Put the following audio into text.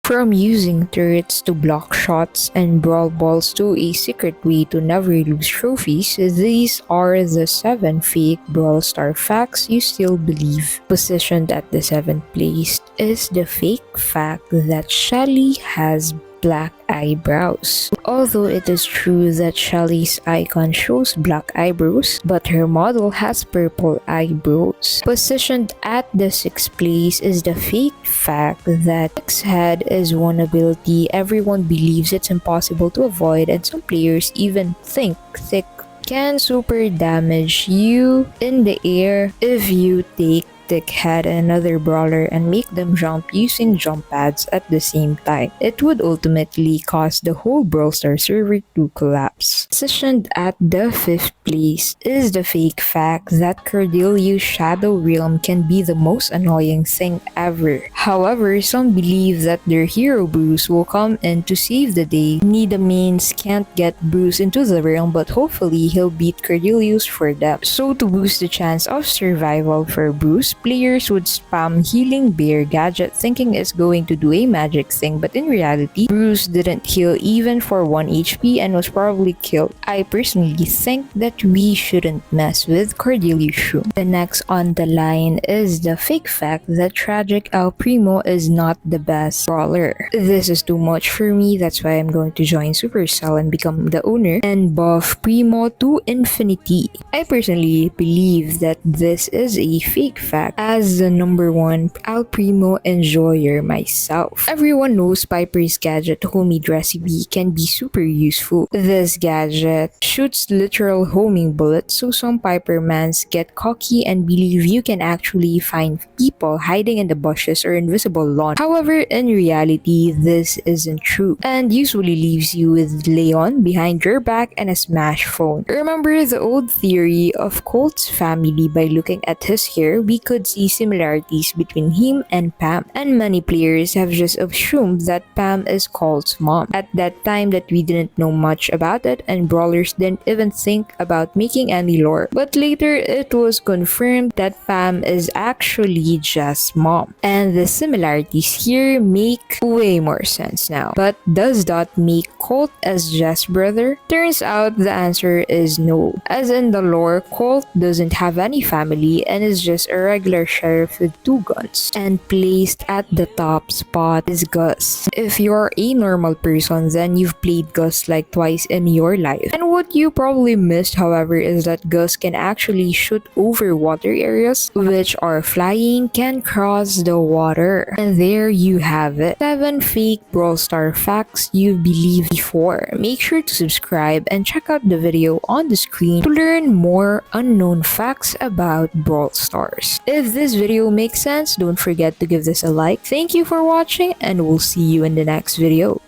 From using turrets to block shots and brawl balls to a secret way to never lose trophies, these are the 7 fake Brawl Star facts you still believe. Positioned at the 7th place is the fake fact that Shelly has black eyebrows. Although it is true that Shelly's icon shows black eyebrows, but her model has purple eyebrows. Positioned at the 6th place is the fake fact that THCK head is one ability everyone believes it's impossible to avoid, and some players even think THCK can super damage you in the air if you take THCK head another brawler and make them jump using jump pads at the same time. It would ultimately cause the whole Brawl Star server to collapse. Positioned at the 5th place is the fake fact that Cordelia's Shadow Realm can be the most annoying thing ever. However, some believe that their hero Bruce will come in to save the day. Nidamines can't get Bruce into the realm, but hopefully he'll beat Cordelius for them. So to boost the chance of survival for Bruce, players would spam Healing Bear Gadget thinking it's going to do a magic thing, but in reality, Bruce didn't heal even for 1 HP and was probably killed. I personally think that we shouldn't mess with Cordelia's Shroom. The next on the line is the fake fact that Tragic Primo is not the best brawler. This is too much for me, that's why I'm going to join Supercell and become the owner and buff Primo to infinity. I personally believe that this is a fake fact as the #1 Primo enjoyer myself. Everyone knows Piper's Gadget homemade recipe can be super useful. This gadget shoots literal homing bullets, so some Pipermans get cocky and believe you can actually find people hiding in the bushes or invisible lawn. However, in reality, this isn't true and usually leaves you with Leon behind your back and a smash phone. Remember the old theory of Colt's family? By looking at his hair, we could see similarities between him and Pam, and many players have just assumed that Pam is Colt's mom. At that time that we didn't know much about it, and brawlers didn't even think about making any lore, but later it was confirmed that Pam is actually just mom, and the similarities here make way more sense now. But does that make Colt as Jess' brother? Turns out the answer is no, as in the lore, Colt doesn't have any family and is just a regular sheriff with 2 guns. And placed at the top spot is Gus. If you're a normal person, then you've played Gus like twice in your life. And what you probably missed, however, is that Gus can actually shoot over water areas, which are flying, can cross the water. And there you have it. 7 fake Brawl Star facts you believed before. Make sure to subscribe and check out the video on the screen to learn more unknown facts about Brawl Stars. If this video makes sense, don't forget to give this a like. Thank you for watching and we'll see you in the next video.